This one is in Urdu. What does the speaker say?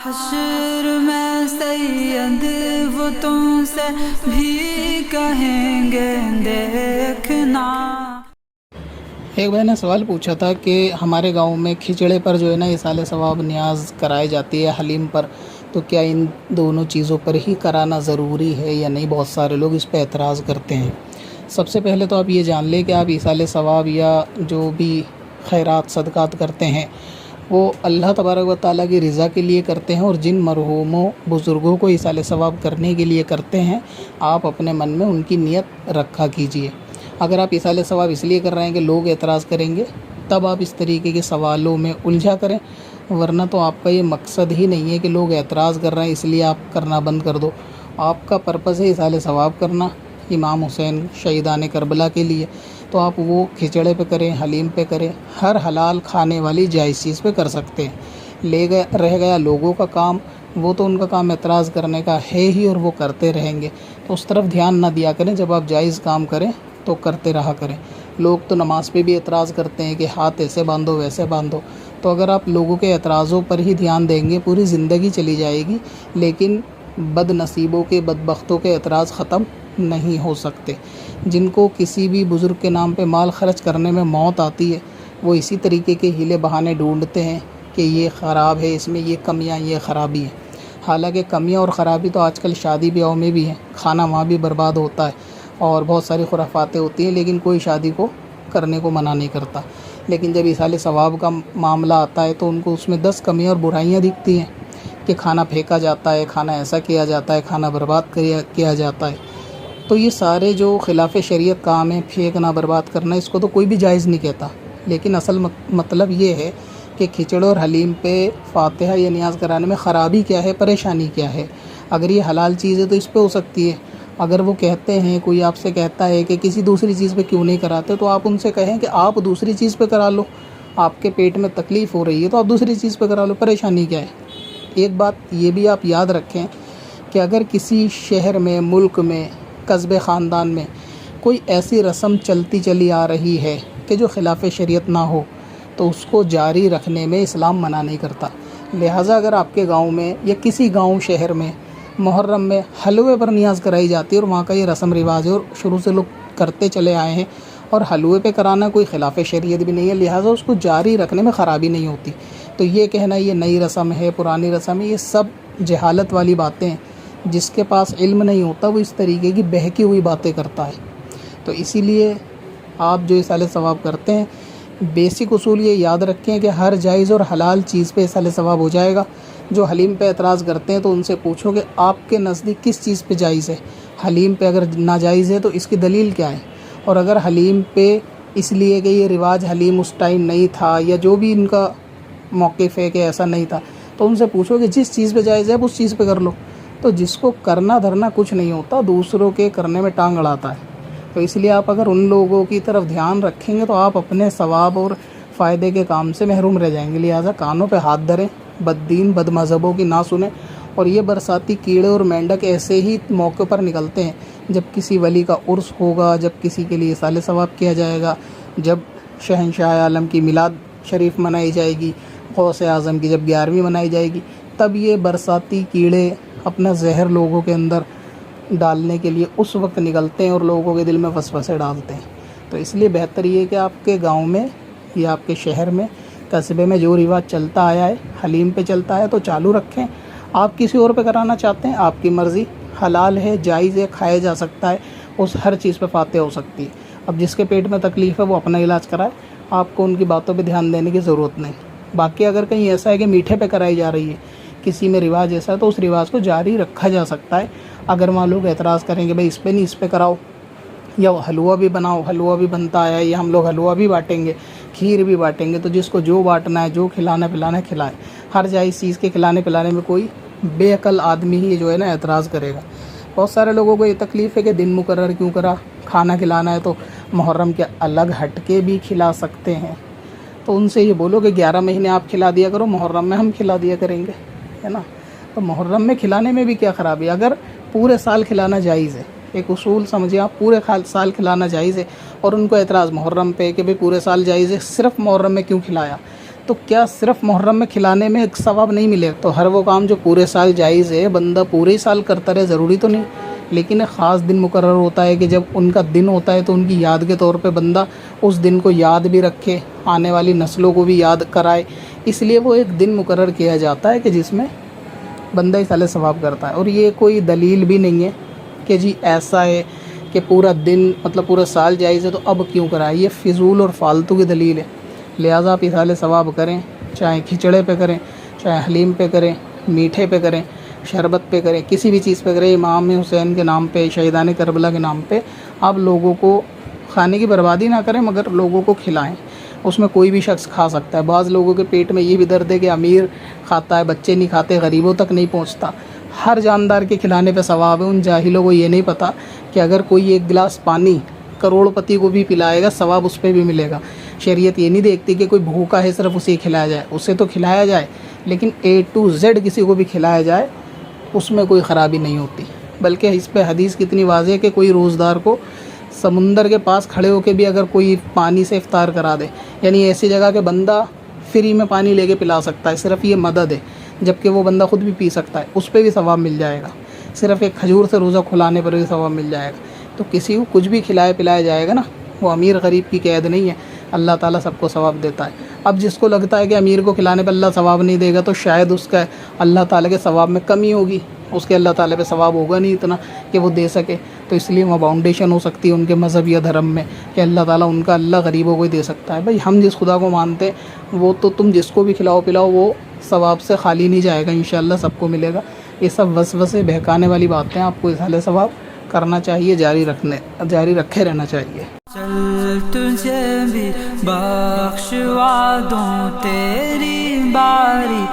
حشر میں سید وہ تم سے بھی کہیں گے دیکھنا۔ ایک بھائی نے سوال پوچھا تھا کہ ہمارے گاؤں میں کھچڑے پر جو ہے نا ایصال ثواب نیاز کرائی جاتی ہے، حلیم پر، تو کیا ان دونوں چیزوں پر ہی کرانا ضروری ہے یا نہیں؟ بہت سارے لوگ اس پہ اعتراض کرتے ہیں۔ سب سے پہلے تو آپ یہ جان لیں کہ آپ ایصال ثواب یا جو بھی خیرات صدقات کرتے ہیں وہ اللہ تبارک و تعالیٰ کی رضا کے لیے کرتے ہیں، اور جن مرحوموں بزرگوں کو ایصال ثواب کرنے کے لیے کرتے ہیں آپ اپنے من میں ان کی نیت رکھا کیجئے۔ اگر آپ ایصال ثواب اس لیے کر رہے ہیں کہ لوگ اعتراض کریں گے تب آپ اس طریقے کے سوالوں میں الجھا کریں، ورنہ تو آپ کا یہ مقصد ہی نہیں ہے کہ لوگ اعتراض کر رہے ہیں اس لیے آپ کرنا بند کر دو۔ آپ کا پرپس ہے ایصال ثواب کرنا امام حسین شہیدان کربلا کے لیے، تو آپ وہ کھچڑے پہ کریں، حلیم پہ کریں، ہر حلال کھانے والی جائز چیز پہ کر سکتے ہیں۔ رہ گیا لوگوں کا کام، وہ تو ان کا کام اعتراض کرنے کا ہے ہی اور وہ کرتے رہیں گے، تو اس طرف دھیان نہ دیا کریں۔ جب آپ جائز کام کریں تو کرتے رہا کریں۔ لوگ تو نماز پہ بھی اعتراض کرتے ہیں کہ ہاتھ ایسے باندھو ویسے باندھو، تو اگر آپ لوگوں کے اعتراضوں پر ہی دھیان دیں گے پوری زندگی چلی جائے گی، لیکن بد نصیبوں کے بدبختوں کے اعتراض ختم نہیں ہو سکتے۔ جن کو کسی بھی بزرگ کے نام پہ مال خرچ کرنے میں موت آتی ہے وہ اسی طریقے کے ہیلے بہانے ڈھونڈتے ہیں کہ یہ خراب ہے، اس میں یہ کمیاں، یہ خرابی ہے۔ حالانکہ کمیاں اور خرابی تو آج کل شادی بیاہوں میں بھی ہیں، کھانا وہاں بھی برباد ہوتا ہے اور بہت ساری خرافاتیں ہوتی ہیں، لیکن کوئی شادی کو کرنے کو منع نہیں کرتا۔ لیکن جب ایصال ثواب کا معاملہ آتا ہے تو ان کو اس میں 10 کمیاں اور برائیاں دکھتی ہیں کہ کھانا پھینکا جاتا ہے، کھانا ایسا کیا جاتا ہے، کھانا برباد کیا جاتا ہے۔ تو یہ سارے جو خلاف شریعت کام ہیں، پھینکنا، برباد کرنا، اس کو تو کوئی بھی جائز نہیں کہتا، لیکن اصل مطلب یہ ہے کہ کھچڑے اور حلیم پہ فاتحہ یا نیاز کرانے میں خرابی کیا ہے، پریشانی کیا ہے۔ اگر یہ حلال چیز ہے تو اس پہ ہو سکتی ہے۔ اگر وہ کہتے ہیں، کوئی آپ سے کہتا ہے کہ کسی دوسری چیز پہ کیوں نہیں کراتے، تو آپ ان سے کہیں کہ آپ دوسری چیز پہ کرا لو، آپ کے پیٹ میں تکلیف ہو رہی ہے تو آپ دوسری چیز پہ کرا لو، پریشانی کیا ہے۔ ایک بات یہ بھی آپ یاد رکھیں کہ اگر کسی شہر میں، ملک میں، قصبے، خاندان میں کوئی ایسی رسم چلتی چلی آ رہی ہے کہ جو خلاف شریعت نہ ہو تو اس کو جاری رکھنے میں اسلام منع نہیں کرتا۔ لہٰذا اگر آپ کے گاؤں میں یا کسی گاؤں شہر میں محرم میں حلوے پر نیاز کرائی جاتی ہے اور وہاں کا یہ رسم رواج ہے اور شروع سے لوگ کرتے چلے آئے ہیں، اور حلوے پہ کرانا کوئی خلاف شریعت بھی نہیں ہے، لہٰذا اس کو جاری رکھنے میں خرابی نہیں ہوتی، تو یہ کہنا یہ نئی رسم ہے، پرانی رسم ہے، یہ سب جہالت والی باتیں ہیں۔ جس کے پاس علم نہیں ہوتا وہ اس طریقے کی بہکی ہوئی باتیں کرتا ہے۔ تو اسی لیے آپ جو ایصال ثواب کرتے ہیں، بیسک اصول یہ یاد رکھیں کہ ہر جائز اور حلال چیز پہ ایصال ثواب ہو جائے گا۔ جو حلیم پہ اعتراض کرتے ہیں تو ان سے پوچھو کہ آپ کے نزدیک کس چیز پہ جائز ہے، حلیم پہ اگر ناجائز ہے تو اس کی دلیل کیا ہے، اور اگر حلیم پہ اس لیے کہ یہ رواج حلیم اس ٹائم نہیں تھا یا جو بھی ان کا موقف ہے کہ ایسا نہیں تھا، تو ان سے پوچھو کہ جس چیز پہ جائز ہے اس چیز پہ کر لو۔ تو جس کو کرنا دھرنا کچھ نہیں ہوتا، دوسروں کے کرنے میں ٹانگ اڑاتا ہے۔ تو اس لیے آپ اگر ان لوگوں کی طرف دھیان رکھیں گے تو آپ اپنے ثواب اور فائدے کے کام سے محروم رہ جائیں گے۔ لہٰذا کانوں پہ ہاتھ دھریں، بد دین بد مذہبوں کی نہ سنیں۔ اور یہ برساتی کیڑے اور مینڈک ایسے ہی موقع پر نکلتے ہیں جب کسی ولی کا عرس ہوگا، جب کسی کے لیے ایصال ثواب کیا جائے گا، جب شہنشاہ عالم کی میلاد شریف منائی جائے گی، غوث اعظم کی جب 11ویں منائی جائے گی، تب یہ برساتی کیڑے اپنا زہر لوگوں کے اندر ڈالنے کے لیے اس وقت نکلتے ہیں اور لوگوں کے دل میں وسوسے ڈالتے ہیں۔ تو اس لیے بہتر یہ ہے کہ آپ کے گاؤں میں یا آپ کے شہر میں، قصبے میں جو رواج چلتا آیا ہے، حلیم پہ چلتا ہے تو چالو رکھیں۔ آپ کسی اور پہ کرانا چاہتے ہیں، آپ کی مرضی، حلال ہے، جائز ہے، کھایا جا سکتا ہے، اس ہر چیز پہ فاتح ہو سکتی ہے۔ اب جس کے پیٹ میں تکلیف ہے وہ اپنا علاج کرائے، آپ کو ان کی باتوں پہ دھیان دینے کی ضرورت نہیں۔ باقی اگر کہیں ایسا ہے کہ میٹھے پہ کرائی جا رہی ہے، کسی میں رواج ایسا ہے تو اس رواج کو جاری رکھا جا سکتا ہے۔ اگر وہاں لوگ اعتراض کریں کہ بھائی اس پہ نہیں، اس پہ کراؤ، یا حلوہ بھی بناؤ، حلوہ بھی بنتا ہے، یا ہم لوگ حلوہ بھی بانٹیں گے، کھیر بھی بانٹیں گے، تو جس کو جو بانٹنا ہے، جو کھلانا پلانا ہے کھلائے۔ ہر جائز چیز کے کھلانے پلانے میں کوئی بے عقل آدمی ہی جو ہے نا اعتراض کرے گا۔ بہت سارے لوگوں کو یہ تکلیف ہے کہ دن مقرر کیوں کرا، کھانا کھلانا ہے تو محرم کے الگ ہٹ کے بھی کھلا سکتے ہیں۔ تو ان سے یہ بولو کہ 11 مہینے آپ کھلا دیا کرو، محرم میں ہم کھلا دیا کریں گے، ہے نا۔ تو محرم میں کھلانے میں بھی کیا خرابی ہے؟ اگر پورے سال کھلانا جائز ہے، ایک اصول سمجھے آپ، پورے سال کھلانا جائز ہے، اور ان کو اعتراض محرم پہ کہ بھئی پورے سال جائز ہے، صرف محرم میں کیوں کھلایا؟ تو کیا صرف محرم میں کھلانے میں ایک ثواب نہیں ملے؟ تو ہر وہ کام جو پورے سال جائز ہے بندہ پورے ہی سال کرتا رہے ضروری تو نہیں، لیکن ایک خاص دن مقرر ہوتا ہے کہ جب ان کا دن ہوتا ہے تو ان کی یاد کے طور پہ بندہ اس دن کو یاد بھی رکھے، آنے والی نسلوں کو بھی یاد کرائے، اس لیے وہ ایک دن مقرر کیا جاتا ہے کہ جس میں بندہ اس سال ثواب کرتا ہے۔ اور یہ کوئی دلیل بھی نہیں ہے کہ جی ایسا ہے کہ پورا دن مطلب پورا سال جائز ہے تو اب کیوں کرائے، یہ فضول اور فالتو کی دلیل ہے۔ لہٰذا آپ اصال ثواب کریں، چاہے کھچڑے پہ کریں، چاہے حلیم پہ کریں، میٹھے پہ کریں، شربت پہ کریں، کسی بھی چیز پہ کریں، امام حسین کے نام پہ، شہیدان کربلا کے نام پہ آپ لوگوں کو کھانے کی بربادی نہ کریں مگر لوگوں کو کھلائیں۔ اس میں کوئی بھی شخص کھا سکتا ہے۔ بعض لوگوں کے پیٹ میں یہ بھی درد ہے کہ امیر کھاتا ہے، بچے نہیں کھاتے، غریبوں تک نہیں پہنچتا۔ ہر جاندار کے کھلانے پہ ثواب ہے۔ ان جاہلوں کو یہ نہیں پتہ کہ اگر کوئی ایک گلاس پانی کروڑ پتی کو بھی پلائے گا ثواب اس پہ بھی ملے گا۔ شریعت یہ نہیں دیکھتی کہ کوئی بھوکا ہے صرف اسے کھلایا جائے، اسے تو کھلایا جائے لیکن A to Z کسی کو بھی کھلایا جائے اس میں کوئی خرابی نہیں ہوتی۔ بلکہ اس پہ حدیث کتنی واضح ہے کہ کوئی روزدار کو سمندر کے پاس کھڑے ہو کے بھی اگر کوئی پانی سے افطار کرا دے، یعنی ایسی جگہ کہ بندہ فری میں پانی لے کے پلا سکتا ہے، صرف یہ مدد ہے، جبکہ وہ بندہ خود بھی پی سکتا ہے، اس پہ بھی ثواب مل جائے گا۔ صرف ایک کھجور سے روزہ کھلانے پر بھی ثواب مل جائے گا۔ تو کسی کو کچھ بھی کھلائے پلایا جائے گا نا، وہ امیر غریب کی قید نہیں ہے، اللہ تعالیٰ سب کو ثواب دیتا ہے۔ اب جس کو لگتا ہے کہ امیر کو کھلانے پہ اللہ ثواب نہیں دے گا تو شاید اس کا اللہ تعالیٰ کے ثواب میں کمی ہوگی، اس کے اللہ تعالیٰ پہ ثواب ہوگا نہیں اتنا کہ وہ دے سکے، تو اس لیے وہ باؤنڈیشن ہو سکتی ہے ان کے مذہب یا دھرم میں کہ اللہ تعالیٰ ان کا اللہ غریبوں کو ہی دے سکتا ہے۔ بھائی ہم جس خدا کو مانتے ہیں وہ تو تم جس کو بھی کھلاؤ پلاؤ وہ ثواب سے خالی نہیں جائے گا، انشاءاللہ سب کو ملے گا۔ یہ سب وسوسے بہکانے والی باتیں، آپ کو اظہار ثواب کرنا چاہیے، جاری رکھے رہنا چاہیے۔ چل تجھے بھی بخشوا دوں، تیری باری